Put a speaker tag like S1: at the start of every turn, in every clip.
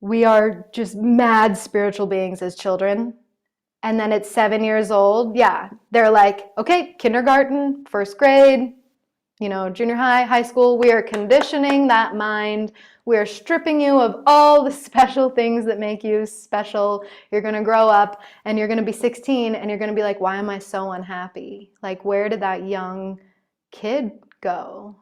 S1: we are just mad spiritual beings as children. And then at 7 years old, yeah, they're like, okay, kindergarten, first grade, junior high, high school, we are conditioning that mind. We are stripping you of all the special things that make you special. You're going to grow up and you're going to be 16 and you're going to be like, why am I so unhappy? Like, where did that young kid go?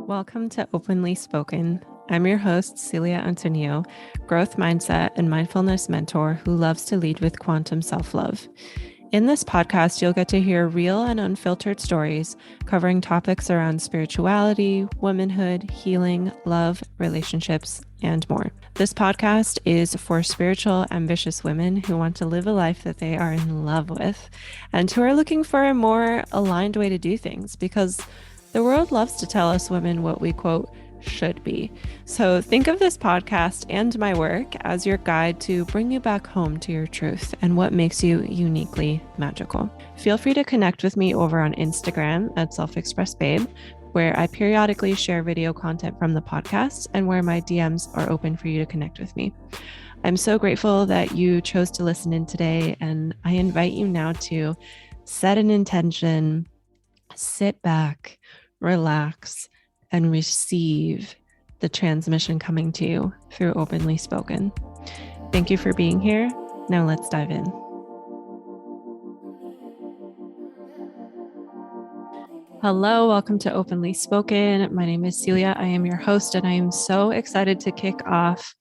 S2: Welcome to Openly Spoken. I'm your host, Celia Antonio, growth mindset and mindfulness mentor who loves to lead with quantum self-love. In this podcast, you'll get to hear real and unfiltered stories covering topics around spirituality, womanhood, healing, love, relationships, and more. This podcast is for spiritual, ambitious women who want to live a life that they are in love with and who are looking for a more aligned way to do things, because the world loves to tell us women what we, quote, should be. So think of this podcast and my work as your guide to bring you back home to your truth and what makes you uniquely magical. Feel free to connect with me over on Instagram at selfexpressbabe, where I periodically share video content from the podcast and where my DMs are open for you to connect with me. I'm so grateful that you chose to listen in today, and I invite you now to set an intention, sit back, relax, and receive the transmission coming to you through Openly Spoken. Thank you for being here. Now let's dive in. Hello, welcome to Openly Spoken. My name is Celia. I am your host, and I am so excited to kick off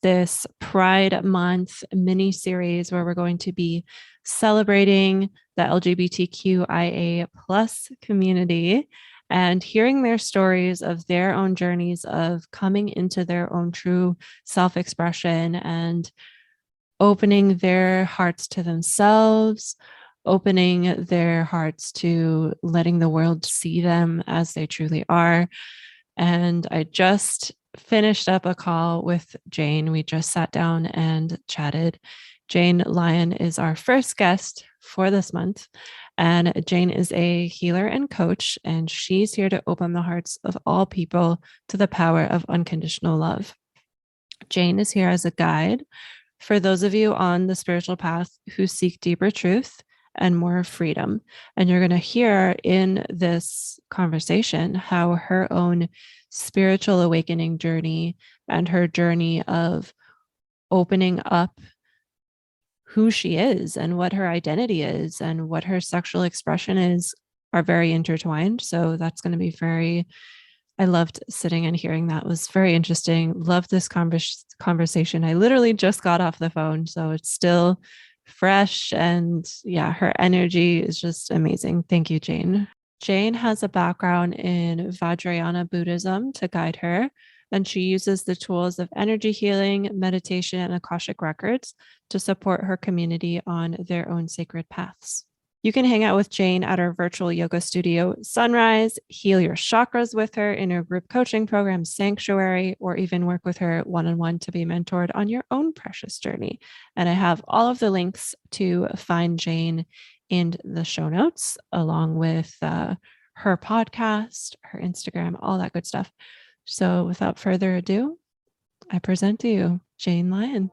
S2: this Pride Month mini series where we're going to be celebrating the LGBTQIA plus community and hearing their stories of their own journeys of coming into their own true self-expression and opening their hearts to themselves, opening their hearts to letting the world see them as they truly are. And I just finished up a call with Jane. We just sat down and chatted. Jane Lyon is our first guest for this month. And Jane is a healer and coach, and she's here to open the hearts of all people to the power of unconditional love. Jane is here as a guide for those of you on the spiritual path who seek deeper truth and more freedom. And you're going to hear in this conversation how her own spiritual awakening journey and her journey of opening up who she is and what her identity is and what her sexual expression is are very intertwined. So that's going to be I loved sitting and hearing that. It was very interesting. Loved this conversation. I literally just got off the phone, so it's still fresh. And yeah, her energy is just amazing. Thank you, Jane. Jane has a background in Vajrayana Buddhism to guide her, and she uses the tools of energy healing, meditation, and Akashic Records to support her community on their own sacred paths. You can hang out with Jane at our virtual yoga studio, Sunrise, heal your chakras with her in her group coaching program, Sanctuary, or even work with her one-on-one to be mentored on your own precious journey. And I have all of the links to find Jane in the show notes, along with her podcast, her Instagram, all that good stuff. So without further ado, I present to you Jane Lyon.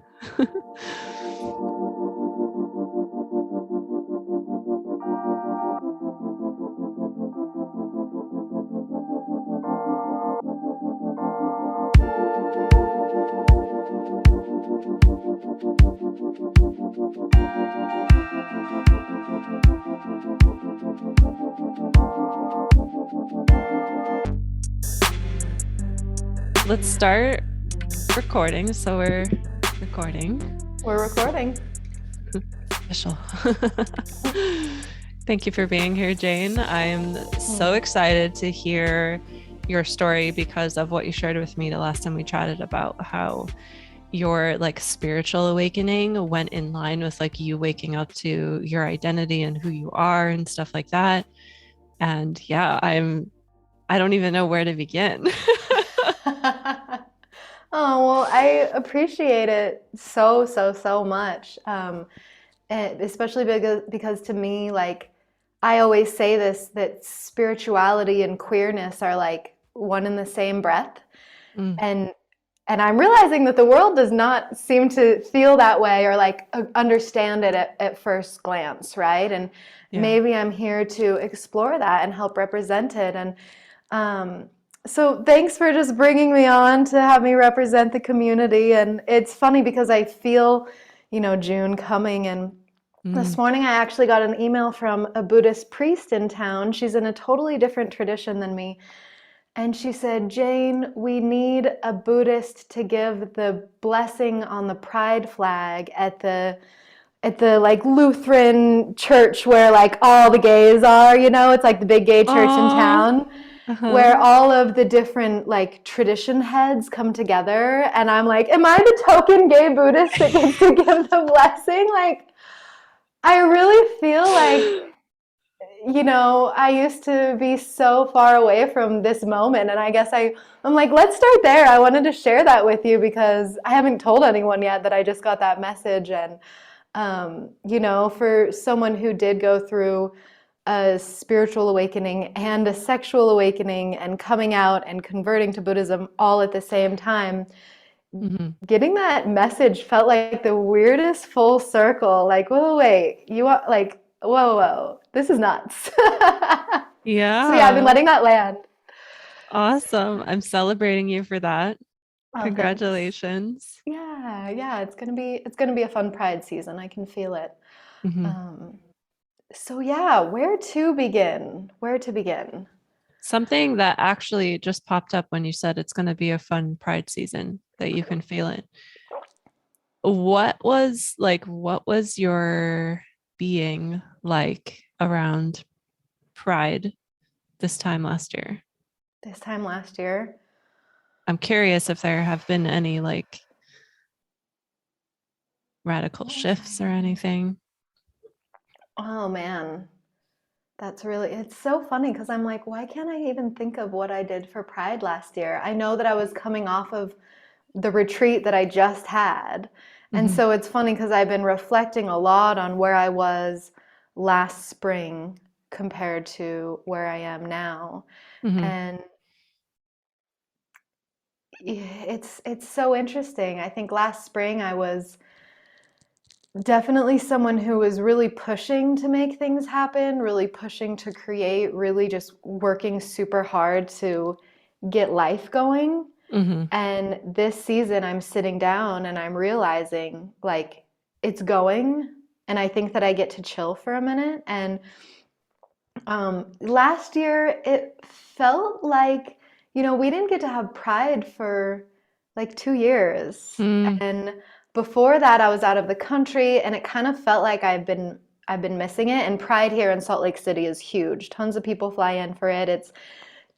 S2: Let's start recording. So we're recording.
S1: We're recording.
S2: Official. Thank you for being here, Jane. I'm so excited to hear your story because of what you shared with me the last time we chatted about how your spiritual awakening went in line with you waking up to your identity and who you are and stuff like that. And yeah, I don't even know where to begin.
S1: Oh, well, I appreciate it so much. Especially because to me, I always say this, that spirituality and queerness are like one in the same breath.
S2: Mm,
S1: And I'm realizing that the world does not seem to feel that way or like understand it at first glance, right? And
S2: yeah.
S1: maybe I'm here to explore that and help represent it. And um, so thanks for just bringing me on to have me represent the community. And it's funny because I feel, June coming, and this
S2: Mm.
S1: morning I actually got an email from a Buddhist priest in town. She's in a totally different tradition than me. And she said, Jane, we need a Buddhist to give the blessing on the pride flag at the like Lutheran church where like all the gays are, it's like the big gay church in
S2: Oh,
S1: town where
S2: uh-huh.
S1: all of the different like tradition heads come together. And I'm like, am I the token gay Buddhist that gets to give the blessing? Like, I really feel like, I used to be so far away from this moment, and I guess I'm like, let's start there. I wanted to share that with you because I haven't told anyone yet that I just got that message. And, for someone who did go through a spiritual awakening and a sexual awakening and coming out and converting to Buddhism all at the same time,
S2: Hmm.
S1: getting that message felt like the weirdest full circle. Like, whoa, wait, you are like, whoa, this is nuts. So yeah, I've been
S2: Yeah.
S1: letting that land.
S2: Awesome. I'm celebrating you for that.
S1: Oh, thanks.
S2: Congratulations.
S1: Yeah, it's gonna be a fun Pride season. I can feel it.
S2: Hmm.
S1: Um, so yeah, where to begin? Where to begin?
S2: Something that actually just popped up when you said it's going to be a fun Pride season, that you can feel it. What was your being like around Pride this time last year?
S1: This time last year.
S2: I'm curious if there have been any like radical
S1: What was
S2: shifts or anything.
S1: Oh man, it's so funny because I'm like, why can't I even think of what I did for Pride last year? I know that I was coming off of the retreat that I just had. And
S2: Hmm.
S1: so it's funny because I've been reflecting a lot on where I was last spring compared to where I am now.
S2: Hmm.
S1: And it's so interesting. I think last spring I was definitely someone who was really pushing to make things happen, really pushing to create, really just working super hard to get life going.
S2: Hmm.
S1: And this season, I'm sitting down and I'm realizing like it's going. And I think that I get to chill for a minute. And last year, it felt like, we didn't get to have Pride for like 2 years.
S2: Mm.
S1: And before that, I was out of the country, and it kind of felt like I've been missing it. And Pride here in Salt Lake City is huge. Tons of people fly in for it. It's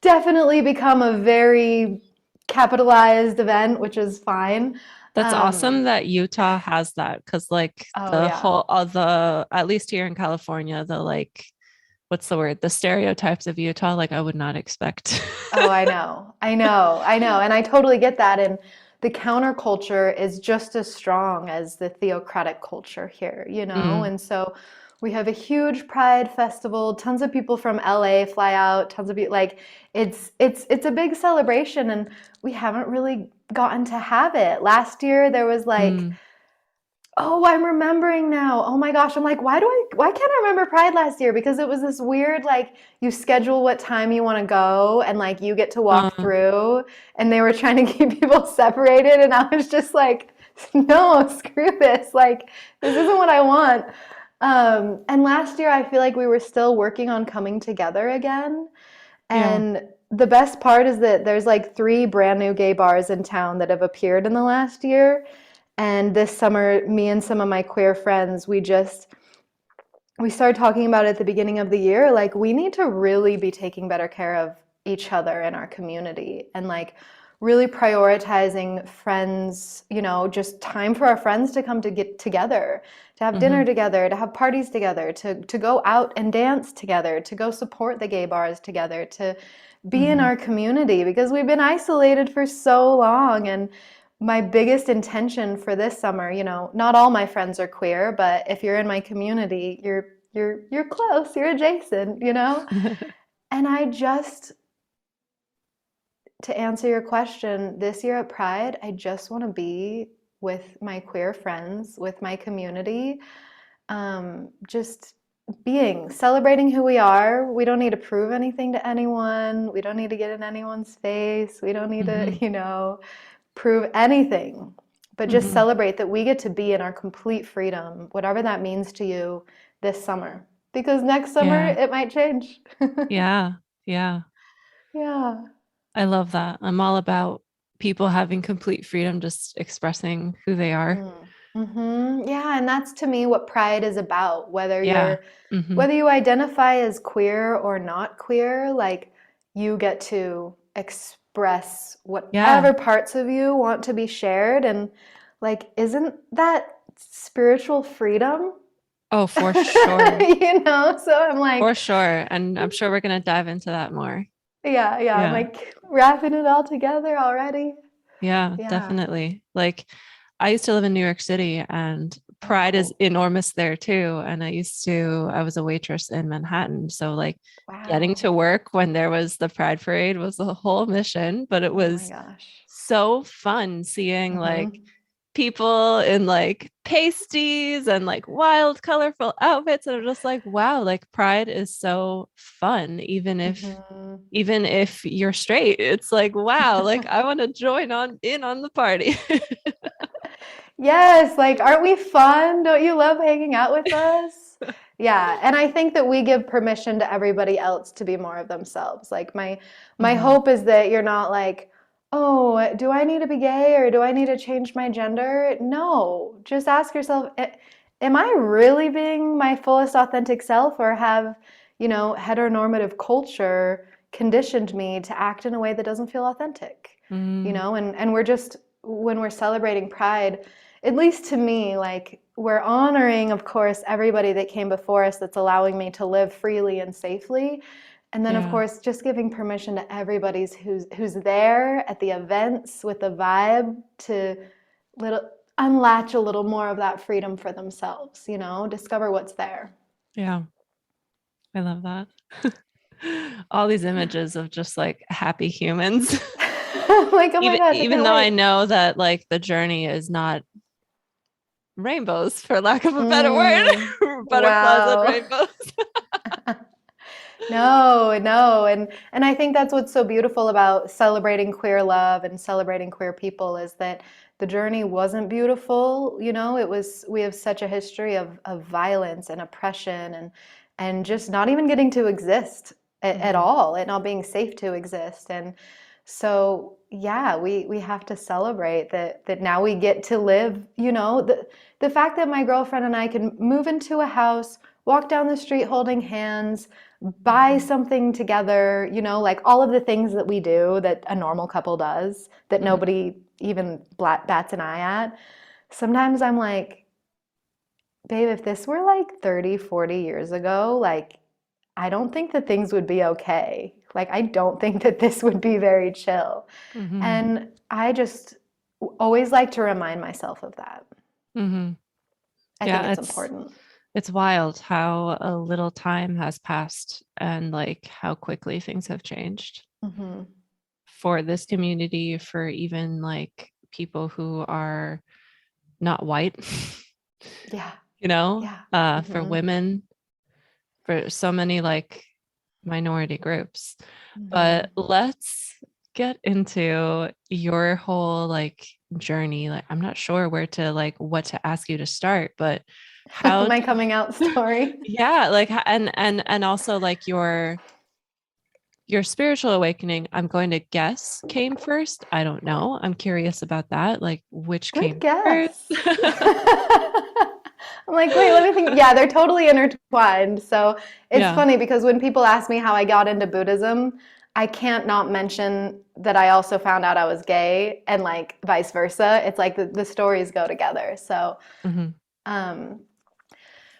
S1: definitely become a very capitalized event, which is fine.
S2: That's
S1: Um,
S2: awesome that Utah has that because, like,
S1: oh
S2: the
S1: yeah.
S2: whole, at least here in California, the like, what's the word? The stereotypes of Utah, like, I would not expect.
S1: Oh, I know. And I totally get that. And the counterculture is just as strong as the theocratic culture here.
S2: Mm,
S1: And so we have a huge Pride festival. Tons of people from LA fly out, tons of people like it's a big celebration, and we haven't really gotten to have it. Last year there was like,
S2: mm,
S1: oh, I'm remembering now. Oh my gosh. I'm like, why can't I remember Pride last year? Because it was this weird, like, you schedule what time you want to go and like you get to walk
S2: uh,
S1: through, and they were trying to keep people separated. And I was just like, no, screw this. Like, this isn't what I want. And last year, I feel like we were still working on coming together again.
S2: yeah.
S1: And the best part is that there's like three brand new gay bars in town that have appeared in the last year. And this summer, me and some of my queer friends, we started talking about it at the beginning of the year. Like, we need to really be taking better care of each other in our community and like really prioritizing friends, just time for our friends to come to get together, to have dinner
S2: Hmm.
S1: together, to have parties together, to go out and dance together, to go support the gay bars together, to be in
S2: Hmm.
S1: our community because we've been isolated for so long. And my biggest intention for this summer, not all my friends are queer, but if you're in my community, you're close, you're adjacent, you know? And I just, to answer your question, this year at Pride, I just want to be with my queer friends, with my community, just being, celebrating who we are. We don't need to prove anything to anyone. We don't need to get in anyone's face. We don't need to,
S2: Hmm.
S1: prove anything, but just
S2: Hmm.
S1: celebrate that we get to be in our complete freedom, whatever that means to you this summer. Because next summer
S2: Yeah.
S1: it might change.
S2: Yeah. Yeah.
S1: Yeah.
S2: I love that. I'm all about people having complete freedom, just expressing who they are.
S1: Yeah, and that's to me what pride is about.
S2: Yeah. Hmm.
S1: Whether you identify as queer or not queer, like you get to express
S2: Yeah.
S1: whatever parts of you want to be shared, and like isn't that spiritual freedom?
S2: Oh, for sure.
S1: So I'm
S2: For
S1: like,
S2: sure. And I'm sure we're going to dive into that more.
S1: yeah, yeah, I'm
S2: Yeah.
S1: like wrapping it all together already.
S2: Yeah,
S1: Yeah.
S2: definitely. Like I used to live in New York City and pride is
S1: Oh,
S2: enormous there too. And I was a waitress in Manhattan. So like getting
S1: wow.
S2: to work when there was the pride parade was a whole mission, but it
S1: Oh my
S2: was
S1: gosh.
S2: so fun seeing like
S1: Hmm.
S2: people in like pasties and like wild, colorful outfits. And I'm just like, wow, like pride is so fun,
S1: Hmm.
S2: even if you're straight. It's like, wow, like I want to join on in on the party.
S1: Yes, like, aren't we fun? Don't you love hanging out with us? Yeah, and I think that we give permission to everybody else to be more of themselves. Like my
S2: Hmm.
S1: hope is that you're not like, "Oh, do I need to be gay or do I need to change my gender?" No, just ask yourself, am I really being my fullest authentic self or have, heteronormative culture conditioned me to act in a way that doesn't feel authentic?
S2: Mm,
S1: And we're just when we're celebrating pride, at least to me, like we're honoring, of course, everybody that came before us that's allowing me to live freely and safely. And then, of
S2: yeah,
S1: course, just giving permission to everybody's who's there at the events with the vibe to little unlatch a little more of that freedom for themselves, discover what's there.
S2: yeah, I love that. All these
S1: Yeah.
S2: images of just like happy humans.
S1: Like, oh my
S2: even
S1: gosh, I
S2: even
S1: can't
S2: though I
S1: wait.
S2: know that like the journey is not rainbows, for lack of a better
S1: Mm,
S2: word, butterflies and
S1: wow.
S2: rainbows.
S1: No, no. And I think that's what's so beautiful about celebrating queer love and celebrating queer people is that the journey wasn't beautiful, we have such a history of violence and oppression and just not even getting to exist at
S2: Hmm.
S1: all, it not being safe to exist. And so yeah, we have to celebrate that now we get to live, the fact that my girlfriend and I can move into a house, walk down the street holding hands, buy
S2: Hmm.
S1: something together, like all of the things that we do that a normal couple does that
S2: Hmm.
S1: nobody even bats an eye at. Sometimes I'm like, babe, if this were like 30, 40 years ago, like, I don't think that things would be okay. Like, I don't think that this would be very chill.
S2: Hmm.
S1: And I just always like to remind myself of that.
S2: Hmm.
S1: I think
S2: Yeah,
S1: it's important.
S2: it's wild how a little time has passed and like how quickly things have changed
S1: Hmm.
S2: for this community, for even like people who are not white,
S1: Yeah, yeah.
S2: for
S1: Hmm.
S2: women, for so many like minority groups.
S1: Hmm.
S2: But let's get into your whole like journey. Like, I'm not sure where to like what to ask you to start, but how
S1: My
S2: do
S1: coming out story.
S2: yeah, like and also like your spiritual awakening, I'm going to guess came first. I don't know. I'm curious about that. Like which
S1: Good
S2: came first?
S1: guess. I'm like, wait, let me think. Yeah, they're totally intertwined. So it's
S2: Yeah.
S1: funny because when people ask me how I got into Buddhism, I can't not mention that I also found out I was gay and like vice versa. It's like the stories go together.
S2: Hmm.
S1: Um,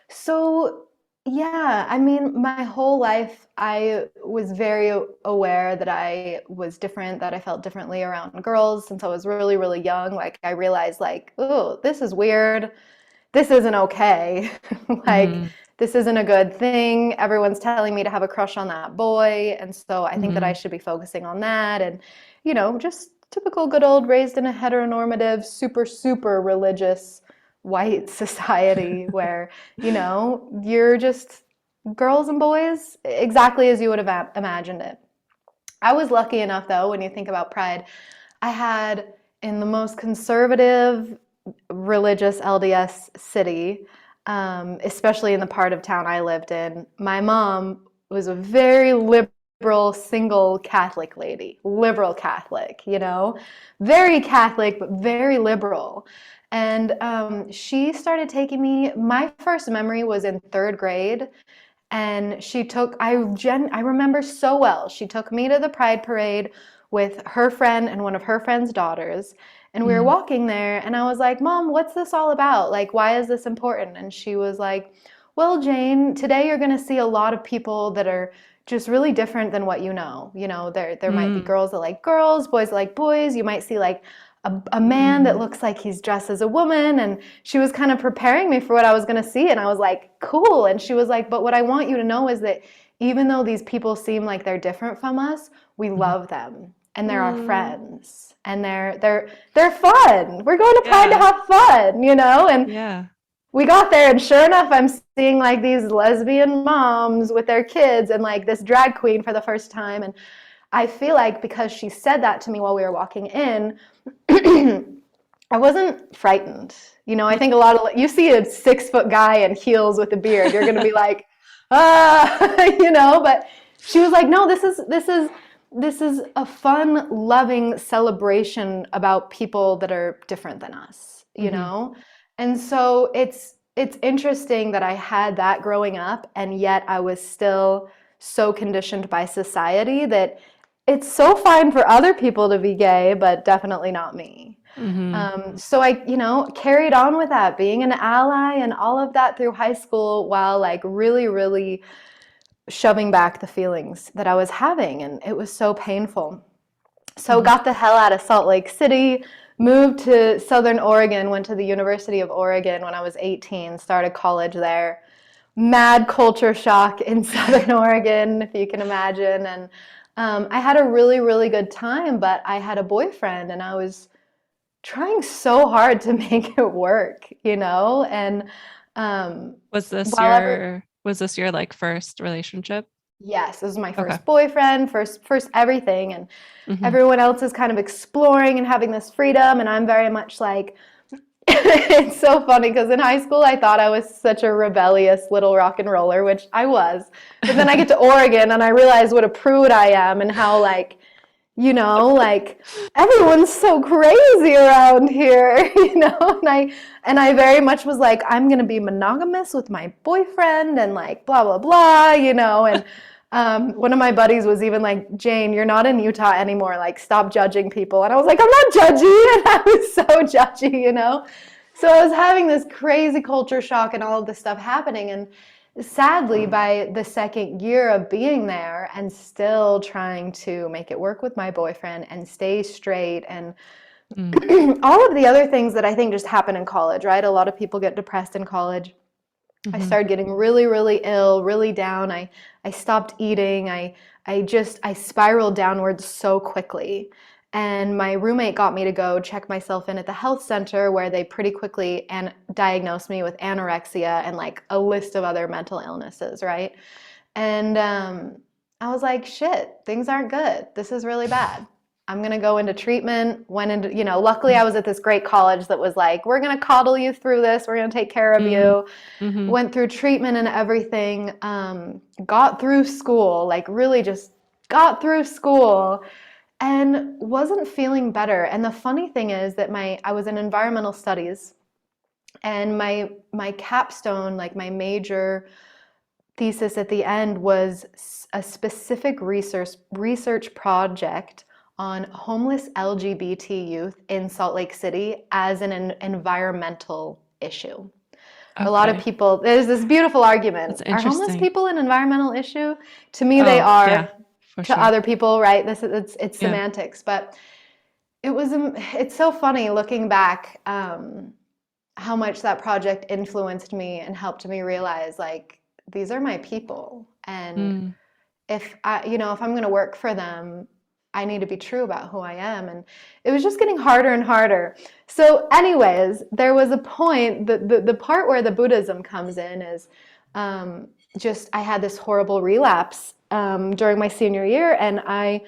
S1: so yeah, I mean, my whole life I was very aware that I was different, that I felt differently around girls since I was really, really young. Like I realized like, oh, this is weird. This isn't okay. Like
S2: Hmm.
S1: this isn't a good thing. Everyone's telling me to have a crush on that boy. And so I think that I
S2: Mhm.
S1: should be focusing on that. And, just typical good old raised in a heteronormative, super, super religious white society where, you're just girls and boys exactly as you would have imagined it. I was lucky enough, though, when you think about Pride, I had in the most conservative religious LDS city, especially in the part of town I lived in, my mom was a very liberal, single Catholic lady, liberal Catholic, very Catholic, but very liberal. And she started taking me, my first memory was in third grade. And I remember so well. She took me to the Pride Parade with her friend and one of her friend's daughters. And we were
S2: Mhm.
S1: walking there, and I was like, Mom, what's this all about? Like, why is this important? And she was like, well, Jane, today you're going to see a lot of people that are just really different than what you know. There might be
S2: Mm.
S1: girls that like girls, boys that like boys. You might see like a man that
S2: Mm.
S1: looks like he's dressed as a woman. And she was kind of preparing me for what I was going to see. And I was like, cool. And she was like, but what I want you to know is that even though these people seem like they're different from us, we
S2: Mhm.
S1: love them and they're our
S2: Mm.
S1: friends and they're fun. We're going to Pride to
S2: Yeah.
S1: have fun, And
S2: Yeah.
S1: we got there, and sure enough, I'm seeing like these lesbian moms with their kids and like this drag queen for the first time. And I feel like because she said that to me while we were walking in, I wasn't frightened. I think a lot of you see a 6-foot guy in heels with a beard, you're gonna be like, But she was like, no, this is a fun, loving celebration about people that are different than us.
S2: Mhm.
S1: And so it's interesting that I had that growing up, and yet I was still so conditioned by society that it's so fine for other people to be gay, but definitely not me.
S2: Mhm.
S1: So I, carried on with that, being an ally and all of that through high school while like really, really shoving back the feelings that I was having. And it was so painful. So
S2: Mhm.
S1: got the hell out of Salt Lake City, moved to Southern Oregon, went to the University of Oregon when I was 18, started college there. Mad culture shock in Southern Oregon, if you can imagine. And I had a really, really good time, but I had a boyfriend and I was trying so hard to make it work. And
S2: Was this
S1: while every
S2: your like first relationship?
S1: yes, this was my
S2: Okay.
S1: first boyfriend, first everything, and
S2: Mhm.
S1: everyone else is kind of exploring and having this freedom, and I'm very much like it's so funny because in high school I thought I was such a rebellious little rock and roller, which I was. But then I get to Oregon and I realize what a prude I am and how like everyone's so crazy around here, and I very much was like, I'm gonna be monogamous with my boyfriend and like blah blah blah. And one of my buddies was even like, Jane, you're not in Utah anymore, like stop judging people. And I was like, I'm not judgy, and I was so judgy. So I was having this crazy culture shock and all of this stuff happening, and sadly, by the second year of being there and still trying to make it work with my boyfriend and stay straight and
S2: Mm.
S1: all of the other things that I think just happen in college, right? A lot of people get depressed in college. I
S2: Mhm.
S1: started getting really, really ill, really down. I stopped eating. I spiraled downwards so quickly. And my roommate got me to go check myself in at the health center where they pretty quickly diagnosed me with anorexia and like a list of other mental illnesses, right? And I was like, shit, things aren't good. This is really bad. I'm going to go into treatment. Went into, luckily I was at this great college that was like, we're going to coddle you through this. We're going to take care of
S2: Mm.
S1: you.
S2: Mhm.
S1: Went through treatment and everything. Got through school, like really just got through school and wasn't feeling better. And the funny thing is that I was in environmental studies, and my capstone, like my major thesis at the end, was a specific research project on homeless LGBT youth in Salt Lake City as an environmental issue. A lot of
S2: Okay.
S1: people, there's this beautiful argument.
S2: That's
S1: Are homeless
S2: interesting.
S1: people an environmental issue? To me, they
S2: Oh, yeah,
S1: are.
S2: for
S1: To
S2: sure.
S1: other people, right? It's
S2: Yeah.
S1: semantics, but it's so funny looking back, how much that project influenced me and helped me realize like these are my people. And
S2: Mm.
S1: if if I'm going to work for them, I need to be true about who I am. And it was just getting harder and harder. So anyways, there was a point, the part where the Buddhism comes in is just I had this horrible relapse during my senior year, and I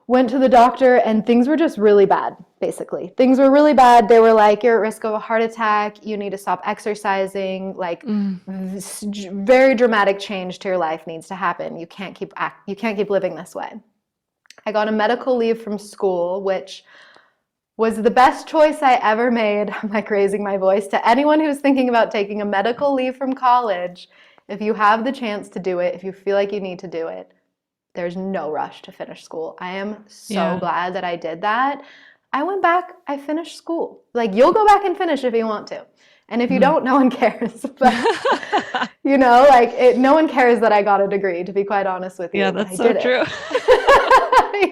S1: went to the doctor, and things were just really bad, basically. Things were really bad. They were like, you're at risk of a heart attack. You need to stop exercising. Like, this very dramatic change to your life needs to happen. You can't keep living this way. I got a medical leave from school, which was the best choice I ever made. I'm like raising my voice to anyone who's thinking about taking a medical leave from college. If you have the chance to do it, if you feel like you need to do it, there's no rush to finish school. I am so glad that I did that. I went back, I finished school. Like, you'll go back and finish if you want to. And if you don't, no one cares. But, no one cares that I got a degree, to be quite honest with you.
S2: Yeah, that's so true.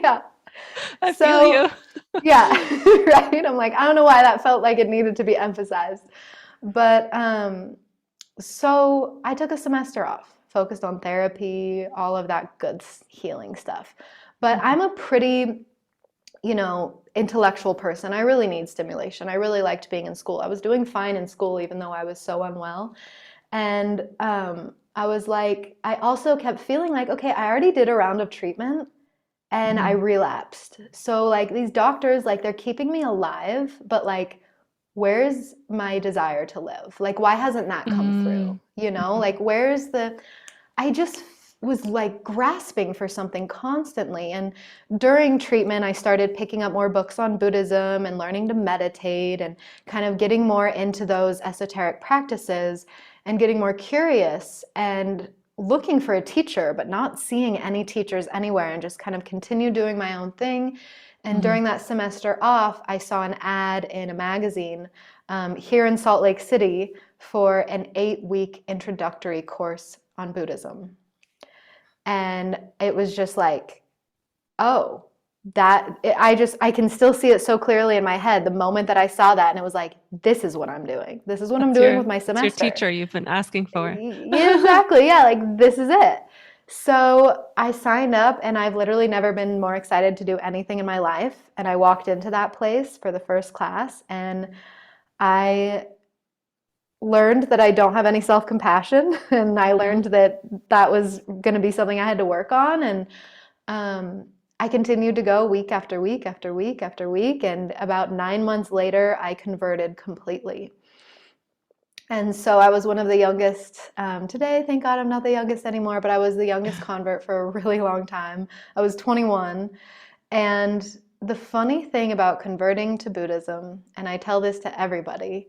S1: Yeah.
S2: I feel you.
S1: Yeah, right? I'm like, I don't know why that felt like it needed to be emphasized. But so I took a semester off, focused on therapy, all of that good healing stuff. But I'm a pretty, intellectual person. I really need stimulation. I really liked being in school. I was doing fine in school, even though I was so unwell. And I was like, I also kept feeling like, okay, I already did a round of treatment and I relapsed. So like these doctors, like they're keeping me alive, but like, where's my desire to live? Like, why hasn't that come through? Like, I just was like grasping for something constantly. And during treatment, I started picking up more books on Buddhism and learning to meditate and kind of getting more into those esoteric practices and getting more curious and looking for a teacher, but not seeing any teachers anywhere, and just kind of continue doing my own thing. And during that semester off, I saw an ad in a magazine here in Salt Lake City for an 8-week introductory course on Buddhism. And it was just like, oh, I can still see it so clearly in my head the moment that I saw that. And it was like, this is what I'm doing. This is what I'm doing with my semester.
S2: It's your teacher you've been asking for.
S1: Yeah, exactly. Yeah, like this is it. So I signed up, and I've literally never been more excited to do anything in my life. And I walked into that place for the first class, and I learned that I don't have any self-compassion, and I learned that that was going to be something I had to work on. And I continued to go week after week after week after week, and about 9 months later, I converted completely. And so I was one of the youngest. Today, thank God I'm not the youngest anymore, but I was the youngest convert for a really long time. I was 21. And the funny thing about converting to Buddhism, and I tell this to everybody,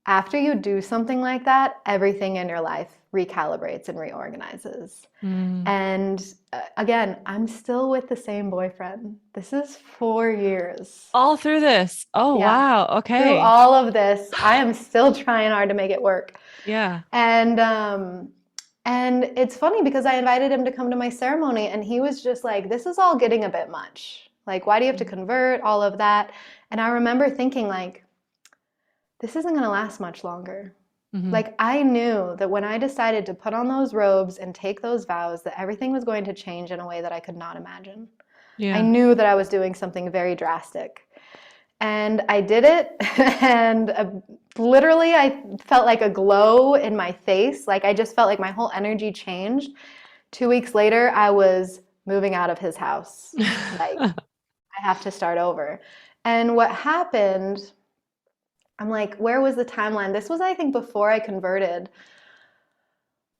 S1: after you do something like that, everything in your life recalibrates and reorganizes. And again, I'm still with the same boyfriend. This is 4 years.
S2: All through this. Oh, yeah. Wow. Okay.
S1: Through all of this, I am still trying hard to make it work.
S2: Yeah.
S1: And it's funny because I invited him to come to my ceremony, and he was just like, this is all getting a bit much. Like, why do you have to convert? All of that. And I remember thinking like, this isn't going to last much longer. Like, I knew that when I decided to put on those robes and take those vows, that everything was going to change in a way that I could not imagine. Yeah. I knew that I was doing something very drastic. And I did it, and literally I felt like a glow in my face. Like, I just felt like my whole energy changed. 2 weeks later, I was moving out of his house. Like, I have to start over. And what happened, I'm like, where was the timeline? This was, I think, before I converted.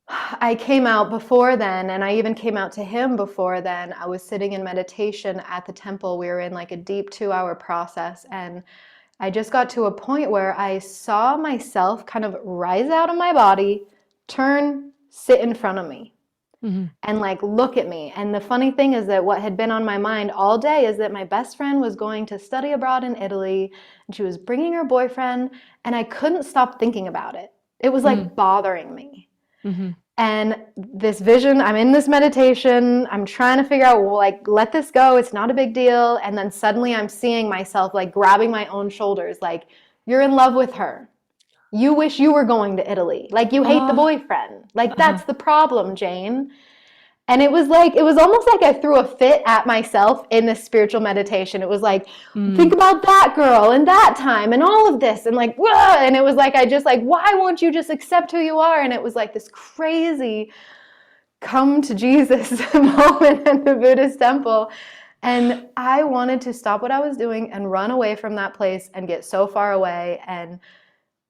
S1: I came out before then, and I even came out to him before then. I was sitting in meditation at the temple. We were in like a deep 2-hour process, and I just got to a point where I saw myself kind of rise out of my body, turn, sit in front of me, and like look at me. And the funny thing is that what had been on my mind all day is that my best friend was going to study abroad in Italy, and she was bringing her boyfriend, and I couldn't stop thinking about it. It was like bothering me. And this vision, I'm in this meditation, I'm trying to figure out, well, like, let this go, it's not a big deal. And then suddenly I'm seeing myself like grabbing my own shoulders, like, you're in love with her. You wish you were going to Italy. Like, you hate the
S2: Oh,
S1: boyfriend. Like,
S2: uh-huh.
S1: that's the problem, Jane. And it was like, it was almost like I threw a fit at myself in this spiritual meditation. It was like, think
S2: Mm,
S1: about that girl and that time and all of this. And like, whoa. And it was like, I just like, why won't you just accept who you are? And it was like this crazy come to Jesus moment at the Buddhist temple. And I wanted to stop what I was doing and run away from that place and get so far away. And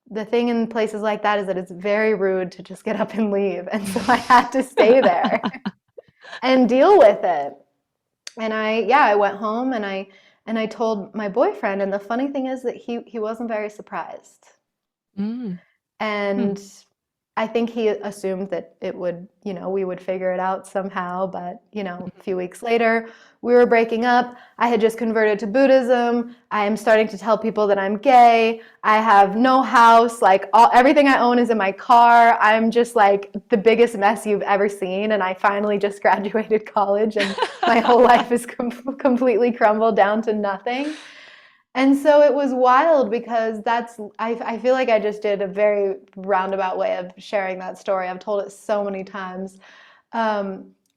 S1: the thing in places like that is that it's very rude to just get up and leave. And so I had to stay there and deal with it. And I went home and I told my boyfriend. And the funny thing is that he wasn't very surprised.
S2: mm, mm,
S1: And I think he assumed that it would, we would figure it out somehow. But, a few weeks later, we were breaking up. I had just converted to Buddhism. I am starting to tell people that I'm gay. I have no house. Like, everything I own is in my car. I'm just like the biggest mess you've ever seen. And I finally just graduated college, and my whole life is completely crumbled down to nothing. And so it was wild because I feel like I just did a very roundabout way of sharing that story. I've told it so many times.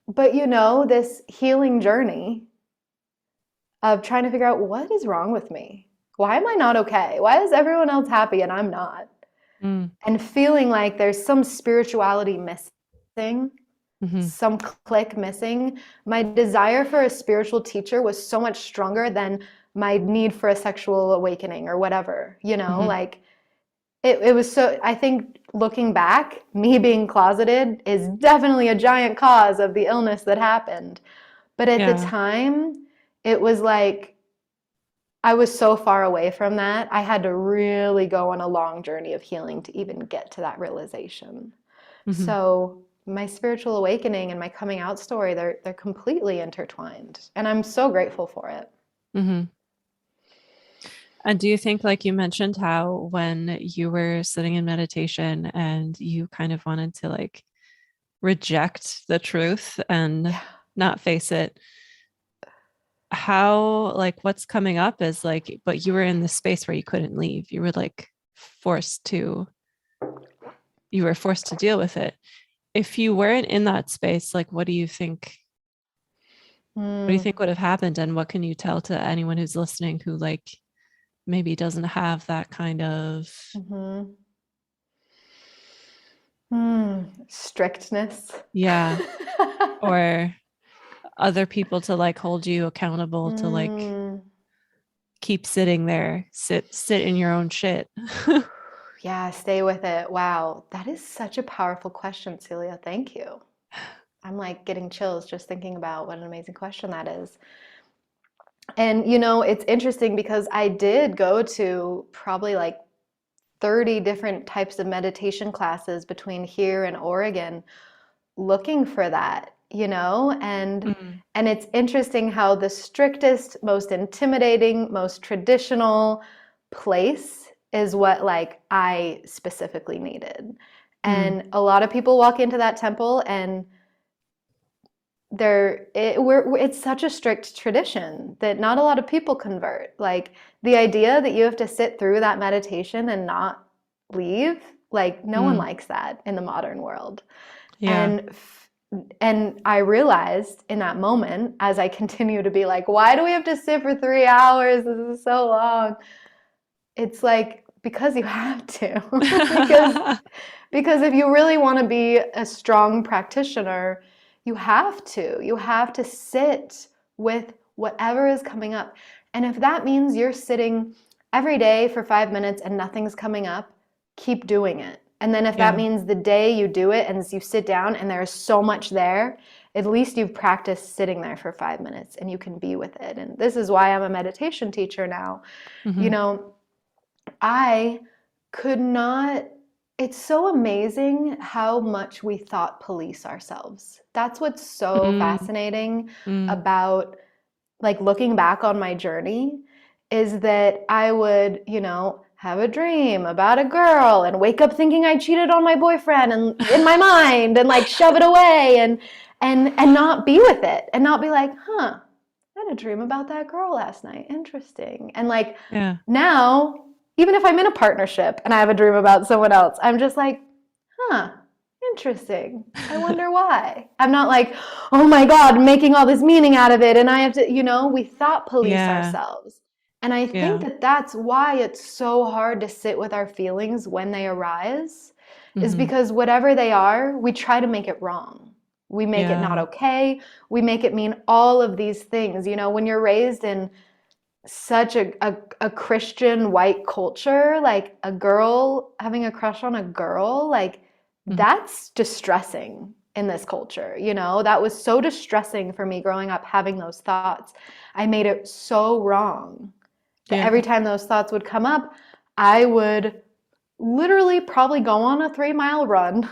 S1: But this healing journey of trying to figure out what is wrong with me? Why am I not okay? Why is everyone else happy and I'm not?
S2: mm,
S1: And feeling like there's some spirituality missing,
S2: mhm,
S1: some click missing. My desire for a spiritual teacher was so much stronger than my need for a sexual awakening or whatever,
S2: mhm.
S1: like it was so, I think looking back, me being closeted is definitely a giant cause of the illness that happened. But at the
S2: Yeah.
S1: time, it was like I was so far away from that. I had to really go on a long journey of healing to even get to that realization.
S2: Mhm,
S1: So my spiritual awakening and my coming out story, they're completely intertwined. And I'm so grateful for it.
S2: mhm. And do you think, like you mentioned, how when you were sitting in meditation and you kind of wanted to like reject the truth and
S1: Yeah.
S2: not face it, how, like, what's coming up is like, but you were in the space where you couldn't leave. You were like forced to, you were forced to deal with it. If you weren't in that space, like, what do you
S1: Mm,
S2: think would have happened? And what can you tell to anyone who's listening who like maybe doesn't have that kind of,
S1: mhm. Strictness.
S2: yeah, or other people to like hold you accountable to like
S1: Mm,
S2: keep sitting there, sit in your own shit.
S1: yeah, stay with it. Wow, that is such a powerful question, Celia. Thank you. I'm like getting chills just thinking about what an amazing question that is. And it's interesting because I did go to probably like 30 different types of meditation classes between here and Oregon looking for that,
S2: Mm,
S1: and it's interesting how the strictest, most intimidating, most traditional place is what like I specifically needed.
S2: mm,
S1: And a lot of people walk into that temple and it's such a strict tradition that not a lot of people convert. Like the idea that you have to sit through that meditation and not leave, like no one
S2: mm.
S1: likes that in the modern world.
S2: Yeah.
S1: And and I realized in that moment, as I continue to be like, why do we have to sit for 3 hours? This is so long. It's like because you have to, because if you really want to be a strong practitioner, you have to. You have to sit with whatever is coming up. And if that means you're sitting every day for 5 minutes and nothing's coming up, keep doing it. And then if that
S2: Yeah.
S1: means the day you do it and you sit down and there's so much there, at least you've practiced sitting there for 5 minutes and you can be with it. And this is why I'm a meditation teacher now. You
S2: Hmm.
S1: know, I could not. It's so amazing how much we thought police ourselves. That's what's so
S2: Mm,
S1: fascinating
S2: mm,
S1: about like looking back on my journey is that I would, have a dream about a girl and wake up thinking I cheated on my boyfriend and in my mind and like shove it away and not be with it and not be like, I had a dream about that girl last night. Interesting. And like
S2: yeah.
S1: now even if I'm in a partnership and I have a dream about someone else, I'm just like, huh, interesting. I wonder why. I'm not like, oh my God, making all this meaning out of it. And I have to, we thought police
S2: Yeah.
S1: ourselves. And I think
S2: Yeah.
S1: that that's why it's so hard to sit with our feelings when they arise, is
S2: Hmm.
S1: because whatever they are, we try to make it wrong. We make it not
S2: Yeah.
S1: okay. We make it mean all of these things. When you're raised in such a Christian white culture, like a girl having a crush on a girl, like
S2: Mhm.
S1: that's distressing in this culture. That was so distressing for me growing up having those thoughts. I made it so wrong that
S2: Yeah.
S1: every time those thoughts would come up, I would literally probably go on a 3-mile run,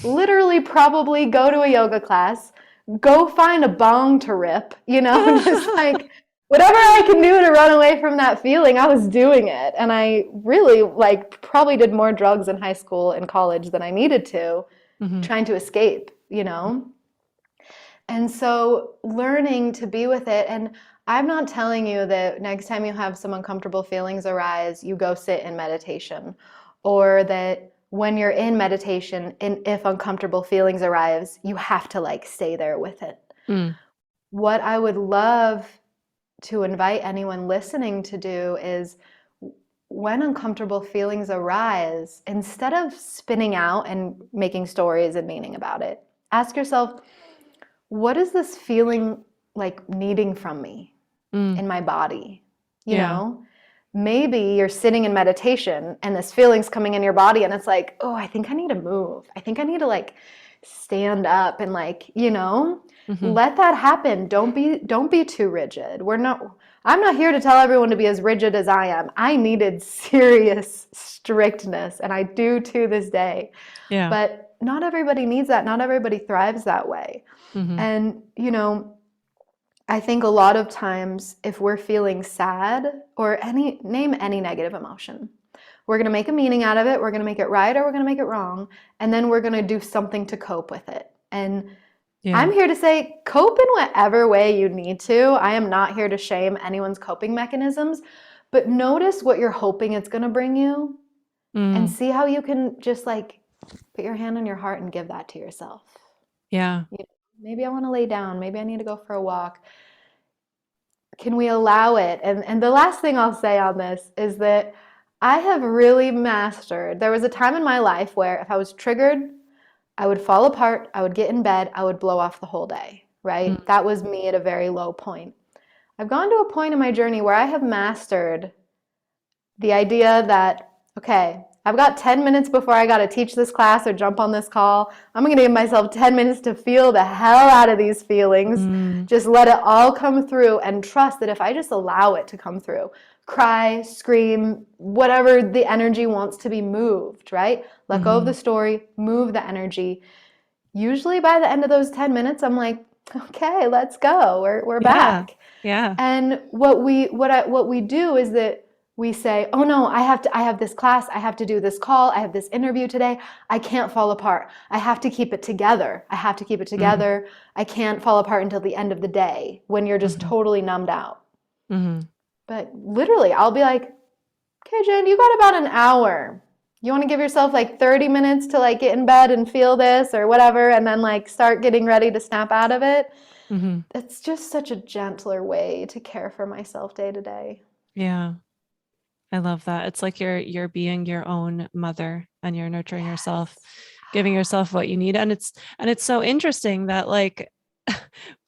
S1: literally probably go to a yoga class, go find a bong to rip, just like whatever I can do to run away from that feeling, I was doing it. And I really like probably did more drugs in high school and college than I needed to,
S2: Hmm.
S1: trying to escape. And so learning to be with it. And I'm not telling you that next time you have some uncomfortable feelings arise, you go sit in meditation, or that when you're in meditation and if uncomfortable feelings arise, you have to like stay there with it.
S2: Mm.
S1: What I would love to invite anyone listening to do is when uncomfortable feelings arise, instead of spinning out and making stories and meaning about it, ask yourself, what is this feeling like needing from me
S2: Mm.
S1: in my body? You
S2: Yeah.
S1: know, maybe you're sitting in meditation and this feeling's coming in your body and it's like, oh, I think I need to move. I think I need to like stand up and like,
S2: Hmm.
S1: let that happen. Don't be too rigid. I'm not here to tell everyone to be as rigid as I am. I needed serious strictness and I do to this day.
S2: Yeah.
S1: But not everybody needs that. Not everybody thrives that way.
S2: Hmm.
S1: And, I think a lot of times if we're feeling sad or name any negative emotion, we're going to make a meaning out of it. We're going to make it right or we're going to make it wrong. And then we're going to do something to cope with it. And
S2: Yeah.
S1: I'm here to say cope in whatever way you need to. I am not here to shame anyone's coping mechanisms, but notice what you're hoping it's going to bring you and
S2: Mm.
S1: see how you can just like put your hand on your heart and give that to yourself.
S2: Yeah.
S1: Maybe I want to lay down. Maybe I need to go for a walk. Can we allow it? And the last thing I'll say on this is that I have really mastered. There was a time in my life where if I was triggered, I would fall apart, I would get in bed, I would blow off the whole day,
S2: Mm.
S1: right? That was me at a very low point. I've gone to a point in my journey where I have mastered the idea that, okay, I've got 10 minutes before I got to teach this class or jump on this call. I'm going to give myself 10 minutes to feel the hell out of these feelings.
S2: Mm.
S1: Just let it all come through and trust that if I just allow it to come through, cry, scream, whatever the energy wants to be moved, right? Let go of the
S2: Hmm.
S1: story, move the energy. Usually by the end of those 10 minutes, I'm like, okay, let's go. We're
S2: Yeah.
S1: back.
S2: Yeah.
S1: And what we do is that we say, "Oh no, I have this class, I have to do this call, I have this interview today. I can't fall apart. I have to keep it together. I have to keep it
S2: Mm.
S1: together. I can't fall apart until the end of the day," when you're just
S2: Hmm.
S1: totally numbed out.
S2: Hmm.
S1: But literally, I'll be like, "Okay, Jen, you got about an hour. You want to give yourself like 30 minutes to like get in bed and feel this or whatever and then like start getting ready to snap out of it."
S2: Hmm.
S1: It's just such a gentler way to care for myself day to day.
S2: Yeah. I love that. It's like you're being your own mother and you're nurturing yourself,
S1: Yes.
S2: giving yourself what you need. And it's so interesting that like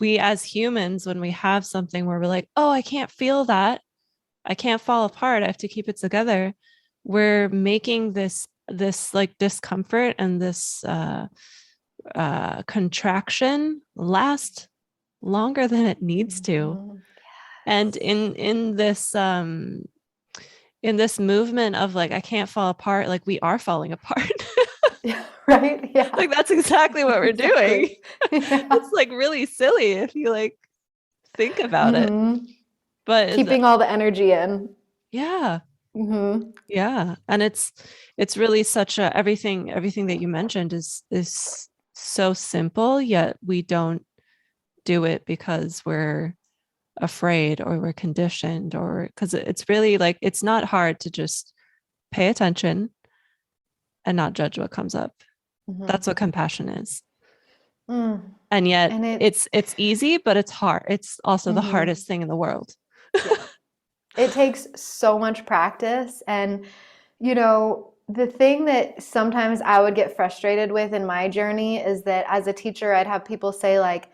S2: we as humans, when we have something where we're like, oh, I can't feel that, I can't fall apart, I have to keep it together. We're making this like discomfort and this contraction last longer than it needs to.
S1: Mhm.
S2: And in this movement of like I can't fall apart, like we are falling apart.
S1: Yeah, right? Yeah,
S2: Like that's exactly what we're doing.
S1: exactly. Yeah.
S2: It's like really silly if you like think about it.
S1: Hmm.
S2: But
S1: Keeping all the energy in.
S2: yeah,
S1: Hmm.
S2: yeah. And it's really such a everything that you mentioned is so simple, yet we don't do it because we're afraid or we're conditioned or because it's really like it's not hard to just pay attention and not judge what comes up.
S1: Mhm.
S2: That's what compassion is.
S1: Mm.
S2: And yet
S1: And
S2: it's easy, but it's hard. It's also the hardest thing in the world.
S1: Yeah. It takes so much practice. And, the thing that sometimes I would get frustrated with in my journey is that as a teacher, I'd have people say, like,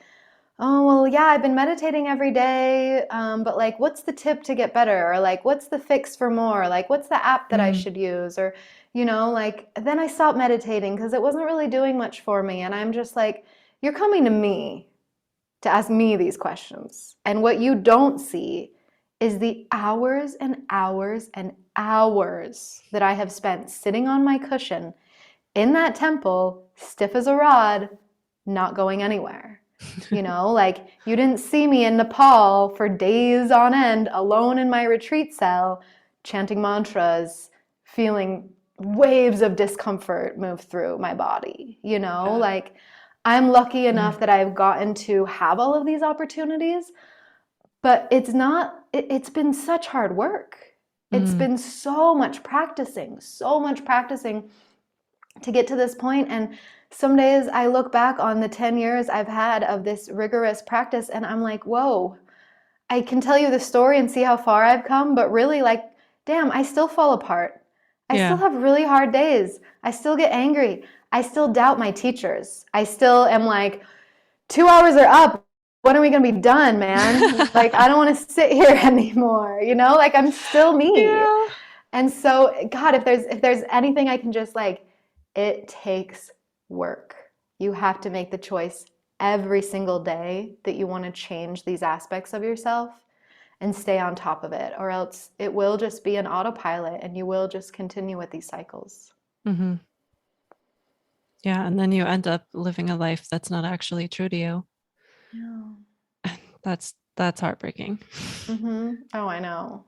S1: oh, well, yeah, I've been meditating every day, but like, what's the tip to get better? Or like, what's the fix for more? Like, what's the app that I should use? Or, like, then I stopped meditating because it wasn't really doing much for me. And I'm just like, you're coming to me to ask me these questions. And what you don't see is the hours and hours and hours that I have spent sitting on my cushion in that temple, stiff as a rod, not going anywhere. Like, you didn't see me in Nepal for days on end, alone in my retreat cell, chanting mantras, feeling waves of discomfort move through my body. Like, I'm lucky enough that I've gotten to have all of these opportunities, but it's been such hard work. It's been so much practicing to get to this point. And some days I look back on the 10 years I've had of this rigorous practice and I'm like, whoa, I can tell you the story and see how far I've come, but really, like, damn, I still fall apart. I still have really hard days. I still get angry. I still doubt my teachers. I still am like, 2 hours are up. When are we going to be done, man? Like, I don't want to sit here anymore. Like, I'm still me.
S2: Yeah.
S1: And so, God, if there's anything I can just, like, it takes work. You have to make the choice every single day that you want to change these aspects of yourself and stay on top of it, or else it will just be an autopilot and you will just continue with these cycles.
S2: Yeah. And then you end up living a life that's not actually true to you.
S1: Yeah.
S2: That's heartbreaking.
S1: Oh, I know.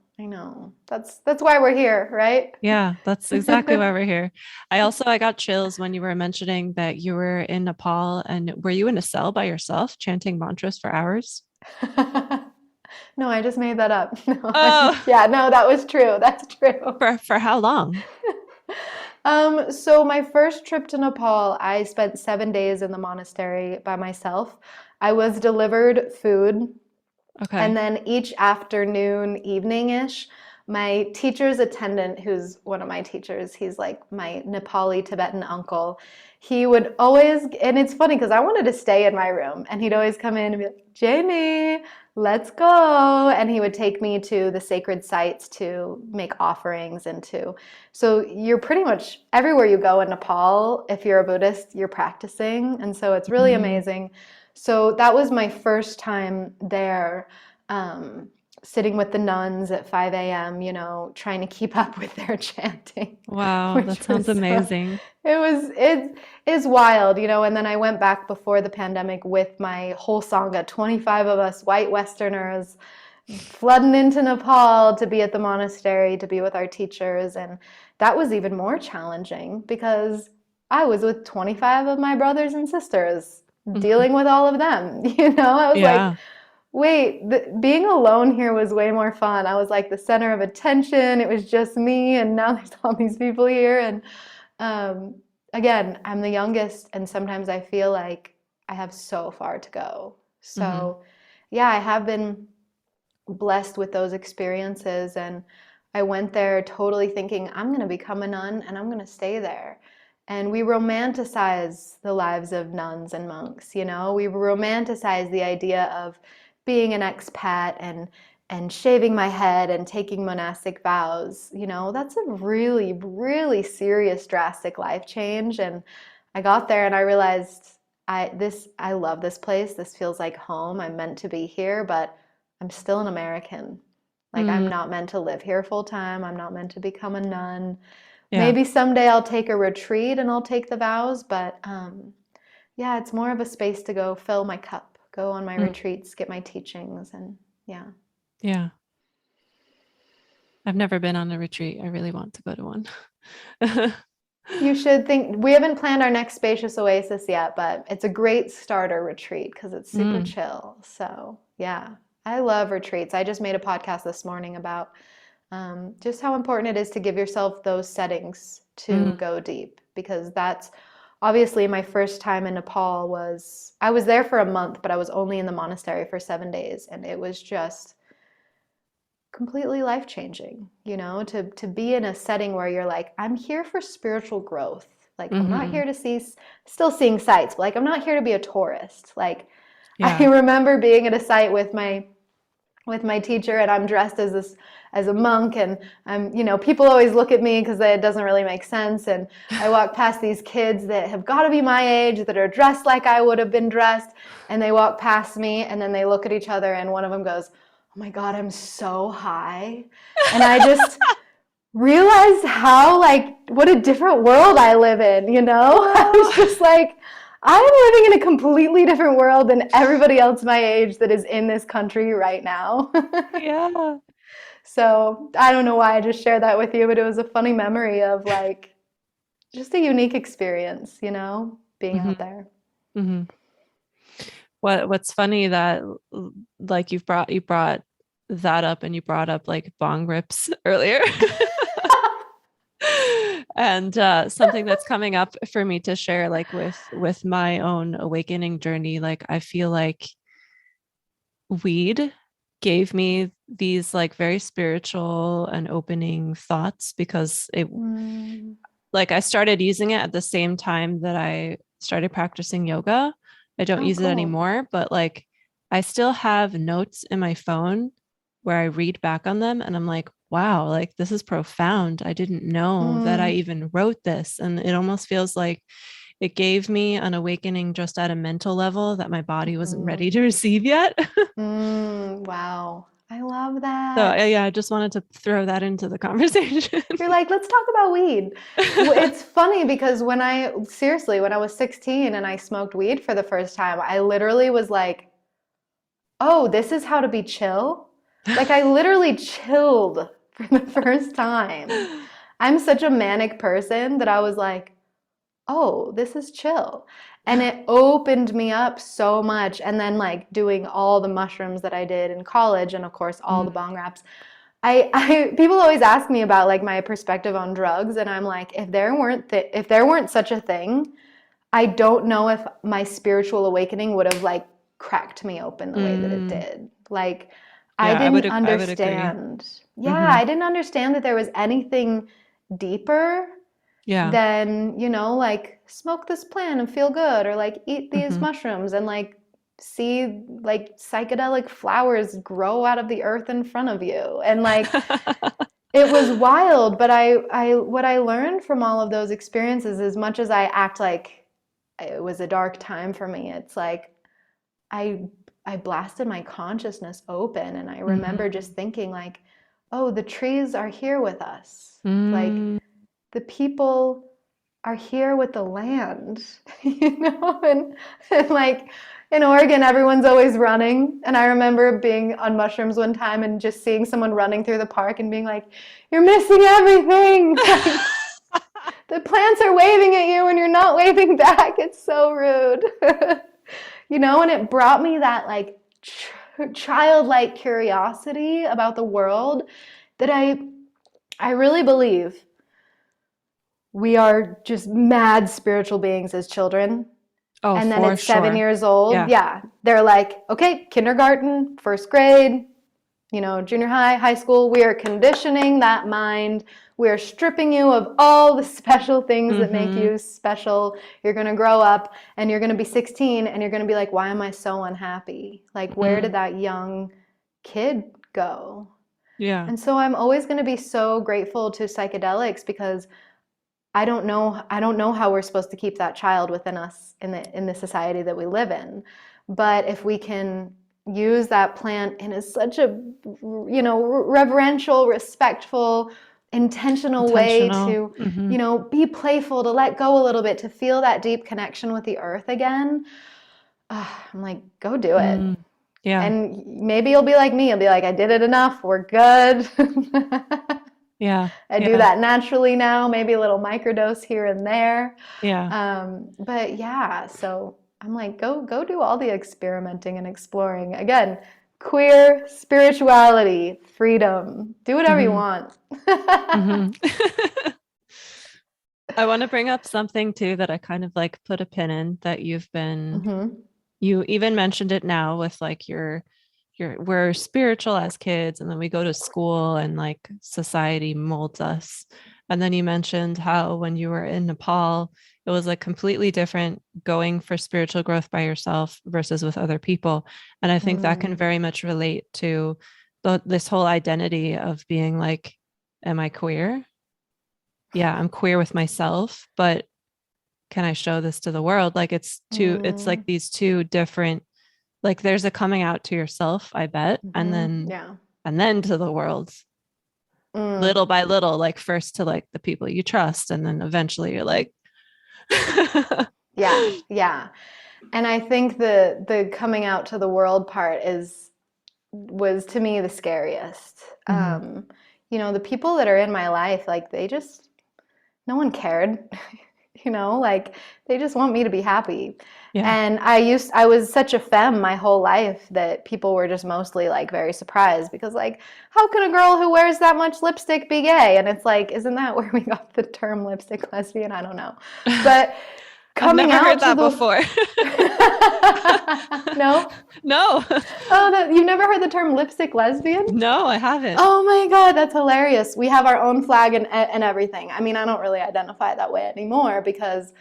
S1: That's why we're here, right?
S2: Yeah, that's exactly why we're here. I got chills when you were mentioning that you were in Nepal, and were you in a cell by yourself chanting mantras for hours?
S1: No, I just made that up. No,
S2: Oh,
S1: yeah, no, that was true. That's true.
S2: for how long?
S1: So my first trip to Nepal, I spent 7 days in the monastery by myself. I was delivered food. And
S2: Okay.
S1: then each afternoon, evening-ish, my teacher's attendant, who's one of my teachers, he's like my Nepali Tibetan uncle. He would always, and it's funny because I wanted to stay in my room, and he'd always come in and be like, Jamie, let's go. And he would take me to the sacred sites to make offerings and to. So you're pretty much everywhere you go in Nepal, if you're a Buddhist, you're practicing. And so it's really amazing. So that was my first time there, sitting with the nuns at 5 a.m., trying to keep up with their chanting,
S2: Wow, that
S1: which
S2: sounds
S1: was
S2: amazing.
S1: it is wild, and then I went back before the pandemic with my whole Sangha, 25 of us, white Westerners, flooding into Nepal to be at the monastery, to be with our teachers. And that was even more challenging because I was with 25 of my brothers and sisters dealing with all of them. I was like,
S2: Yeah.
S1: wait, being alone here was way more fun. I was like the center of attention. It was just me, and now there's all these people here. And again, I'm the youngest, and sometimes I feel like I have so far to go. So, yeah, I have been blessed with those experiences, and I went there totally thinking I'm going to become a nun and I'm going to stay there. And we romanticize the lives of nuns and monks, we romanticize the idea of being an expat and shaving my head and taking monastic vows. That's a really, really serious, drastic life change. And I got there and I realized I love this place. This feels like home. I'm meant to be here, but I'm still an American. Like, I'm not meant to live here full time. I'm not meant to become a nun.
S2: Yeah.
S1: Maybe someday I'll take a retreat and I'll take the vows, but yeah, it's more of a space to go fill my cup, go on my retreats, get my teachings, and yeah.
S2: Yeah. I've never been on a retreat. I really want to go to one.
S1: You should think, we haven't planned our next spacious oasis yet, but it's a great starter retreat because it's super chill. So yeah, I love retreats. I just made a podcast this morning about Just how important it is to give yourself those settings to
S2: Mm,
S1: go deep, because that's obviously my first time in Nepal was, I was there for a month, but I was only in the monastery for 7 days, and it was just completely life changing, to be in a setting where you're like, I'm here for spiritual growth. Like, I'm not
S2: mhm.
S1: here to see, still seeing sights, but like, I'm not here to be a tourist. Like, I
S2: Yeah.
S1: remember being at a site with my teacher, and I'm dressed as a monk, and people always look at me because it doesn't really make sense, and I walk past these kids that have got to be my age, that are dressed like I would have been dressed, and they walk past me, and then they look at each other, and one of them goes, oh my God, I'm so high. And I just realized how, like, what a different world I live in, I was
S2: Oh,
S1: just like, I'm living in a completely different world than everybody else my age that is in this country right now.
S2: yeah.
S1: So I don't know why I just shared that with you, but it was a funny memory of like just a unique experience, being
S2: Hmm.
S1: out there.
S2: Hmm. What's funny that like you brought that up and you brought up like bong rips earlier. And something that's coming up for me to share like with my own awakening journey, like I feel like weed gave me these like very spiritual and opening thoughts because it
S1: Mm,
S2: like I started using it at the same time that I started practicing yoga. I don't
S1: oh,
S2: use it
S1: cool.
S2: anymore, but like I still have notes in my phone where I read back on them and I'm like, wow, like this is profound. I didn't know that I
S1: Mm,
S2: even wrote this. And it almost feels like it gave me an awakening just at a mental level that my body wasn't
S1: mm,
S2: ready to receive yet.
S1: wow. I love
S2: So
S1: that.
S2: yeah, I just wanted to throw that into the conversation.
S1: You're like, let's talk about weed. It's funny because seriously, when I was 16 and I smoked weed for the first time, I literally was like, oh, this is how to be chill. Like, I literally chilled for the first time. I'm such a manic person that I was like, oh, this is chill. And it opened me up so much. And then, like, doing all the mushrooms that I did in college, and of course, all the
S2: Mm,
S1: bong raps. People always ask me about like my perspective on drugs, and I'm like, if there weren't such a thing, I don't know if my spiritual awakening would have like cracked me open the way that it
S2: mm.
S1: did. Like, I
S2: Yeah,
S1: didn't
S2: I would agree.
S1: understand. Yeah,
S2: Hmm.
S1: I didn't understand that there was anything deeper
S2: Yeah.
S1: than, like smoke this plant and feel good, or like eat these
S2: Hmm.
S1: mushrooms and like see like psychedelic flowers grow out of the earth in front of you. And like it was wild, but what I learned from all of those experiences, as much as I act like it was a dark time for me, it's like I I blasted my consciousness open, and I
S2: Hmm.
S1: remember just thinking like, oh, the trees are here with us. Like,
S2: Mm.
S1: the people are here with the land, and like in Oregon, everyone's always running. And I remember being on mushrooms one time and just seeing someone running through the park and being like, you're missing everything. Like, the plants are waving at you and you're not waving back. It's so rude. And it brought me that like childlike curiosity about the world that I really believe we are just mad spiritual beings as children.
S2: Oh,
S1: And then
S2: for
S1: at seven
S2: sure.
S1: years old,
S2: Yeah.
S1: yeah, they're like, okay, kindergarten, first grade, junior high, high school, we are conditioning that mind. We are stripping you of all the special things that make
S2: Hmm.
S1: you special. You're going to grow up and you're going to be 16 and you're going to be like, why am I so unhappy? Like, where
S2: Mm.
S1: did that young kid go?
S2: Yeah.
S1: And so I'm always going to be so grateful to psychedelics, because I don't know how we're supposed to keep that child within us in the society that we live in. But if we can use that plant in such a reverential, respectful, intentional way
S2: Intentional.
S1: to
S2: Hmm.
S1: be playful, to let go a little bit, to feel that deep connection with the earth again, I'm like, go do it.
S2: Mm. Yeah.
S1: And maybe you'll be like me, you'll be like, I did it enough, we're good.
S2: Yeah.
S1: I do
S2: Yeah.
S1: that naturally now, maybe a little microdose here and there.
S2: Yeah.
S1: But yeah, so I'm like, go do all the experimenting and exploring. Again, queer, spirituality, freedom. Do whatever you
S2: Mhm.
S1: want.
S2: Mhm. I want to bring up something too that I kind of like put a pin in that
S1: Hmm.
S2: you even mentioned it now with like your we're spiritual as kids and then we go to school and like society molds us. And then you mentioned how when you were in Nepal, it was like completely different going for spiritual growth by yourself versus with other people. And I think that can
S1: Mm.
S2: very much relate to this whole identity of being like, am I queer? Yeah, I'm queer with myself, but can I show this to the world? Like it's like
S1: Mm.
S2: these two different, like there's a coming out to yourself, I bet,
S1: Yeah.
S2: and then to the world,
S1: Mm.
S2: little by little, like first to like the people you trust, and then eventually you're like,
S1: Yeah. Yeah. And I think the coming out to the world part was to me the scariest.
S2: Mhm.
S1: The people that are in my life, like they just no one cared. Like they just want me to be happy.
S2: Yeah.
S1: And I was such a femme my whole life that people were just mostly like very surprised because like, how can a girl who wears that much lipstick be gay? And it's like, isn't that where we got the term lipstick lesbian? I don't know. But
S2: I've
S1: coming
S2: never
S1: out
S2: heard
S1: to
S2: that
S1: the
S2: before.
S1: No?
S2: No.
S1: Oh, you've never heard the term lipstick lesbian?
S2: No, I haven't.
S1: Oh my God, that's hilarious. We have our own flag and everything. I mean, I don't really identify that way anymore because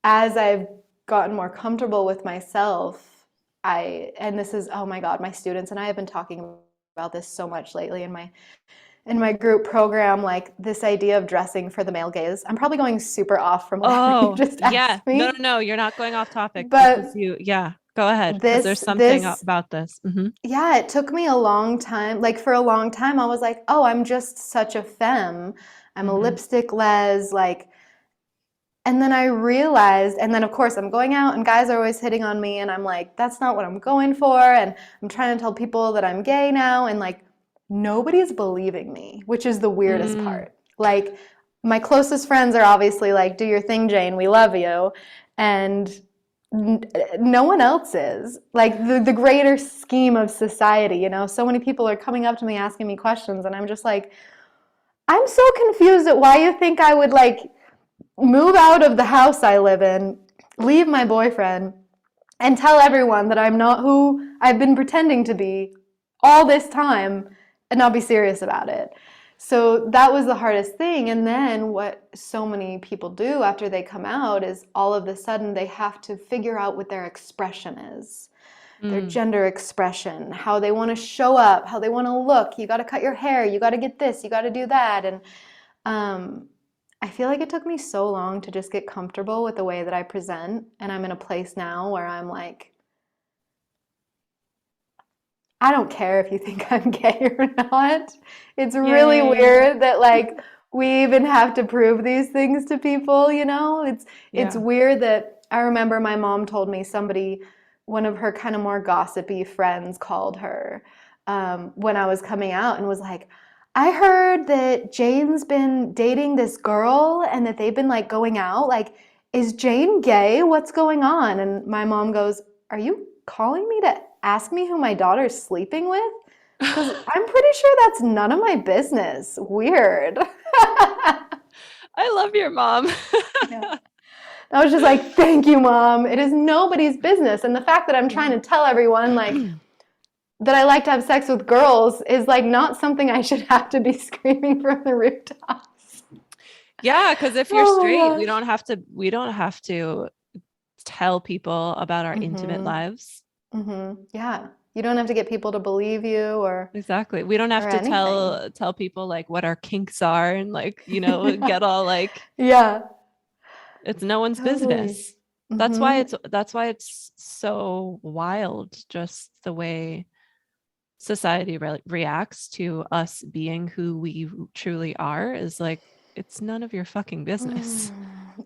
S1: as I've gotten more comfortable with myself, and this is, oh my God, my students and I have been talking about this so much lately in my group program, like this idea of dressing for the male gaze. I'm probably going super off from whatever you
S2: Oh,
S1: just
S2: yeah.
S1: asked
S2: No, no,
S1: me,
S2: no, you're not going off topic because
S1: but
S2: yeah, go ahead because there's something
S1: this
S2: about this. Hmm.
S1: yeah, it took me a long time. Like for a long time, I was like, oh, I'm just such a femme. I'm a
S2: Hmm.
S1: lipstick les, like, and then I realized, and then of course I'm going out and guys are always hitting on me, and I'm like, that's not what I'm going for. And I'm trying to tell people that I'm gay now, and like, nobody's believing me, which is the weirdest
S2: Mm.
S1: part. Like, my closest friends are obviously like, do your thing, Jane, we love you. And no one else is. Like, the greater scheme of society, so many people are coming up to me asking me questions, and I'm just like, I'm so confused at why you think I would like move out of the house I live in, leave my boyfriend, and tell everyone that I'm not who I've been pretending to be all this time and not be serious about it. So that was the hardest thing. And then what so many people do after they come out is all of a sudden they have to figure out what their expression is, their
S2: Mm.
S1: gender expression, how they want to show up, how they want to look. You got to cut your hair, you got to get this, you got to do that. And um, I feel like it took me so long to just get comfortable with the way that I present. And I'm in a place now where I'm like, I don't care if you think I'm gay or not. It's really
S2: Yay.
S1: weird that like we even have to prove these things to people. It's
S2: Yeah.
S1: weird that I remember my mom told me one of her kind of more gossipy friends called her when I was coming out and was like, I heard that Jane's been dating this girl and that they've been like going out. Like, is Jane gay? What's going on? And my mom goes, are you calling me to ask me who my daughter's sleeping with? Because I'm pretty sure that's none of my business. Weird.
S2: I love your mom.
S1: Yeah. I was just like, thank you, Mom. It is nobody's business. And the fact that I'm trying
S2: Yeah.
S1: to tell everyone, like, that I like to have sex with girls is like not something I should have to be screaming from the rooftops.
S2: Yeah, because if you're
S1: Oh my
S2: straight,
S1: gosh.
S2: we don't have to tell people about our intimate
S1: Mm-hmm.
S2: lives.
S1: Mm-hmm. Yeah. You don't have to get people to believe you
S2: Exactly. We don't
S1: or
S2: have to
S1: anything.
S2: tell people like what our kinks are and like, get all like
S1: Yeah.
S2: it's no one's
S1: Totally.
S2: business.
S1: Mm-hmm.
S2: That's why it's so wild just the way society reacts to us being who we truly are is like it's none of your fucking business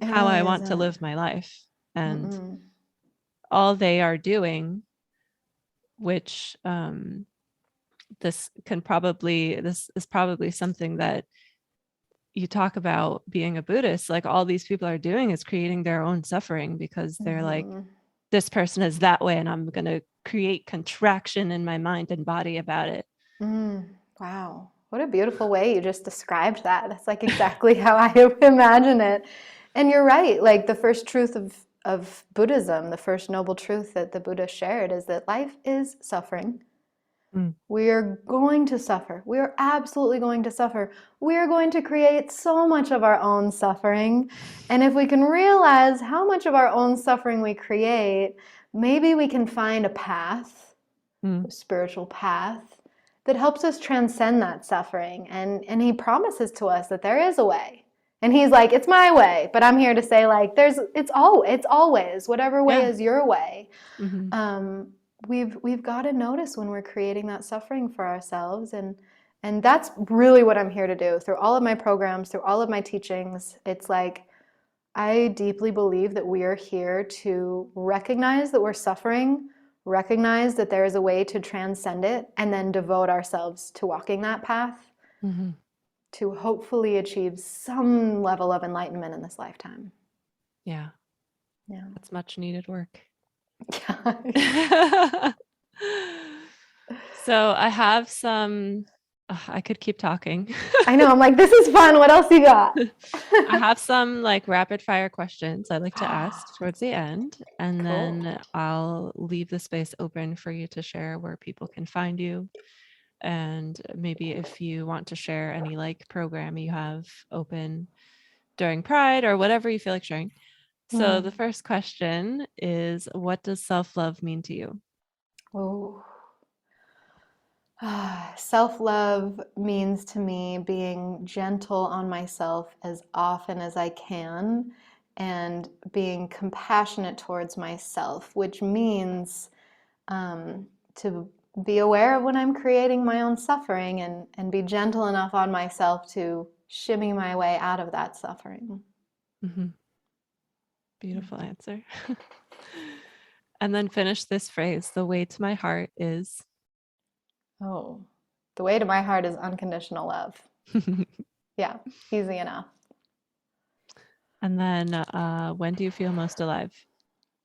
S1: It
S2: how I
S1: really
S2: want to
S1: isn't.
S2: live my life. And
S1: Mm-mm.
S2: all they are doing, which this is probably something that you talk about being a Buddhist, like all these people are doing is creating their own suffering because they're like,
S1: Mm-hmm.
S2: this person is that way and I'm going to create contraction in my mind and body about it.
S1: Wow. What a beautiful way you just described that. That's like exactly how I imagine it. And you're right. Like the first truth of Buddhism, the first noble truth that the Buddha shared is that life is suffering. We are going to suffer. We are absolutely going to suffer. We are going to create so much of our own suffering. And if we can realize how much of our own suffering we create, maybe we can find a path, a spiritual path, that helps us transcend that suffering. And he promises to us that there is a way. And he's like, it's my way. But I'm here to say, like, it's always, whatever way is your way. We've got to notice when we're creating that suffering for ourselves, and that's really what I'm here to do through all of my programs, through all of my teachings. It's like I deeply believe that we are here to recognize that we're suffering, recognize that there is a way to transcend it, and then devote ourselves to walking that path to hopefully achieve some level of enlightenment in this lifetime.
S2: Yeah. That's much needed work.
S1: Yeah.
S2: So I have some, I could keep talking.
S1: I know. I'm like, this is fun. What else you got?
S2: I have some like rapid fire questions I'd like to ask towards the end, and then I'll leave the space open for you to share where people can find you. And maybe if you want to share any like program you have open during Pride or whatever you feel like sharing. So the first question is, what does self-love mean to you?
S1: Oh. Self-love means to me being gentle on myself as often as I can and being compassionate towards myself, which means to be aware of when I'm creating my own suffering and be gentle enough on myself to shimmy my way out of that suffering.
S2: Beautiful answer. And then finish this phrase, the way to my heart is...
S1: Oh, the way to my heart is unconditional love. Yeah, easy enough.
S2: And then when do you feel most alive?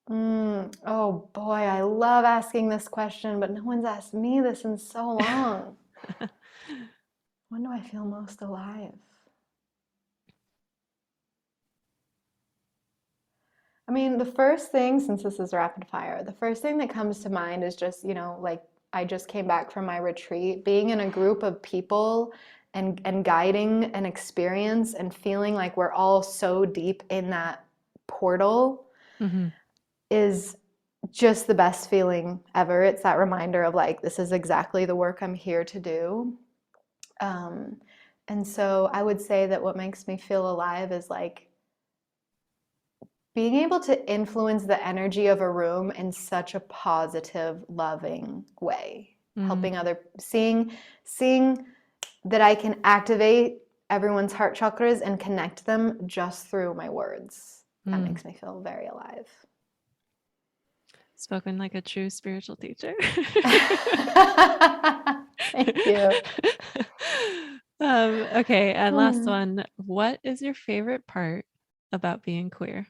S1: Oh boy, I love asking this question, but no one's asked me this in so long. When do I feel most alive? I mean, the first thing, since this is rapid fire, the first thing that comes to mind is just, like I just came back from my retreat, being in a group of people and guiding an experience and feeling like we're all so deep in that portal is just the best feeling ever. It's that reminder of like, this is exactly the work I'm here to do. And so I would say that what makes me feel alive is like being able to influence the energy of a room in such a positive, loving way, helping seeing that I can activate everyone's heart chakras and connect them just through my words. That makes me feel very alive.
S2: Spoken like a true spiritual teacher.
S1: Thank you.
S2: Okay, and last one. What is your favorite part about being queer?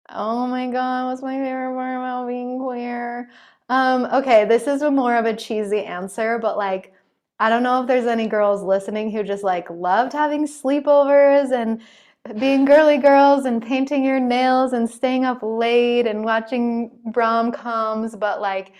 S1: Oh my God, what's my favorite part about being queer? Okay, this is more of a cheesy answer, but like, I don't know if there's any girls listening who just like loved having sleepovers and being girly girls and painting your nails and staying up late and watching rom-coms, but like,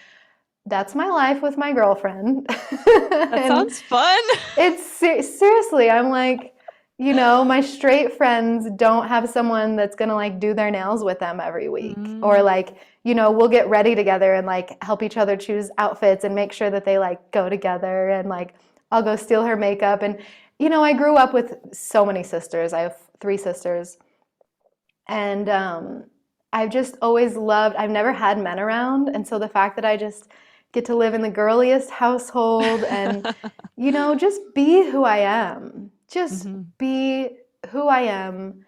S1: that's my life with my girlfriend.
S2: That sounds fun.
S1: It's seriously, I'm like, my straight friends don't have someone that's gonna like do their nails with them every week. Or like, we'll get ready together and like help each other choose outfits and make sure that they like go together, and like I'll go steal her makeup. And I grew up with so many sisters. I have 3 sisters. And I've just always loved, I've never had men around. And so the fact that I just get to live in the girliest household and, just be who I am. Just be who I am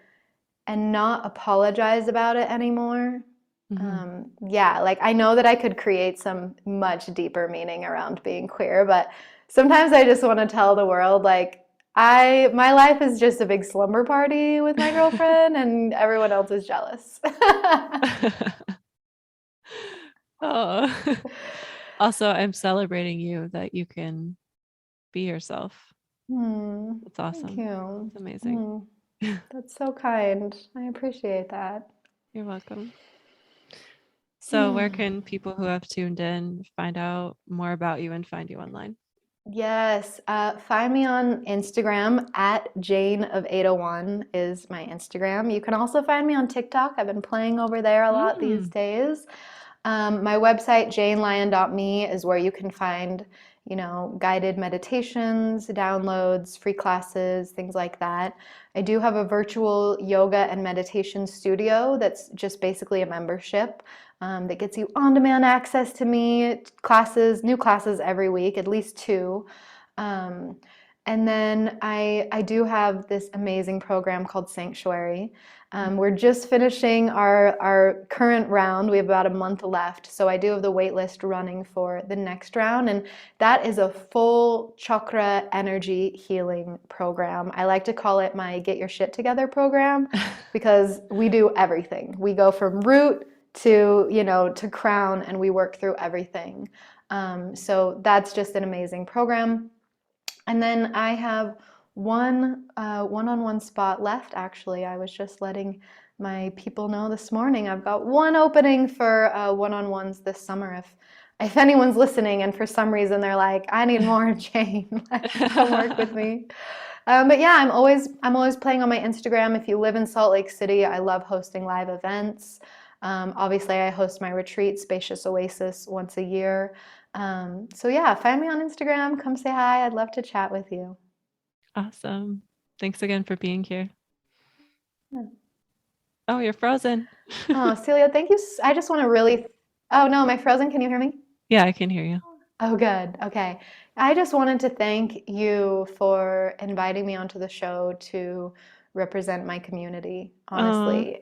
S1: and not apologize about it anymore. Yeah, like I know that I could create some much deeper meaning around being queer, but sometimes I just want to tell the world like my life is just a big slumber party with my girlfriend and everyone else is jealous.
S2: Oh, also, I'm celebrating you that you can be yourself. It's
S1: Thank
S2: awesome.
S1: you.
S2: It's amazing.
S1: That's so kind. I appreciate that.
S2: You're welcome. So, where
S1: Hmm.
S2: can people who have tuned in find out more about you and find you online?
S1: Yes, find me on Instagram at Jane of 801 is my Instagram. You can also find me on TikTok. I've been playing over there a lot these
S2: Mm.
S1: days. My website, janelyon.me, is where you can find, guided meditations, downloads, free classes, things like that. I do have a virtual yoga and meditation studio that's just basically a membership that gets you on-demand access to me, classes, new classes every week, at least two. Um, and then I do have this amazing program called Sanctuary. We're just finishing our current round. We have about a month left. So I do have the wait list running for the next round. And that is a full chakra energy healing program. I like to call it my Get Your Shit Together program because we do everything. We go from root to crown, and we work through everything. So that's just an amazing program. And then I have one-on-one spot left, actually. I was just letting my people know this morning. I've got one opening for one-on-ones this summer. If anyone's listening and for some reason they're like, I need more Jane, come work with me. But yeah, I'm always playing on my Instagram. If you live in Salt Lake City, I love hosting live events. Obviously, I host my retreat, Spacious Oasis, once a year. So yeah, find me on Instagram. Come say hi. I'd love to chat with you.
S2: Awesome. Thanks again for being here.
S1: Yeah.
S2: Oh, you're frozen.
S1: Oh, Celia, thank you. I just want to really. Oh no, am I frozen? Can you hear me?
S2: Yeah, I can hear you.
S1: Oh, good. Okay. I just wanted to thank you for inviting me onto the show to represent my community,
S2: Oh,
S1: honestly.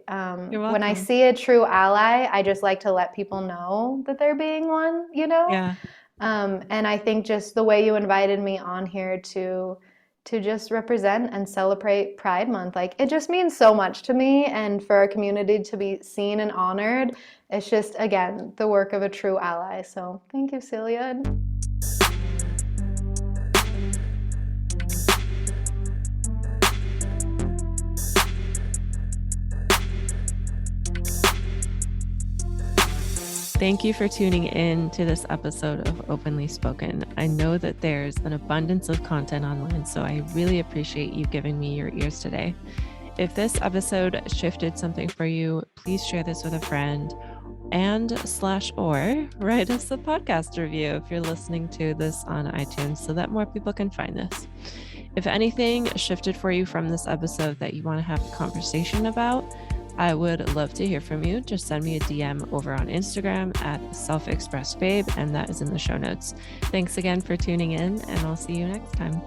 S2: you're
S1: When I
S2: welcome.
S1: see a true ally, I just like to let people know that they're being one.
S2: Yeah.
S1: And I think just the way you invited me on here to just represent and celebrate Pride Month, like it just means so much to me, and for our community to be seen and honored, it's just again the work of a true ally. So thank you, Celia.
S2: Thank you for tuning in to this episode of Openly Spoken. I know that there's an abundance of content online, so I really appreciate you giving me your ears today. If this episode shifted something for you, please share this with a friend and/or write us a podcast review if you're listening to this on iTunes so that more people can find this. If anything shifted for you from this episode that you want to have a conversation about, I would love to hear from you. Just send me a DM over on Instagram at selfexpressbabe, and that is in the show notes. Thanks again for tuning in, and I'll see you next time.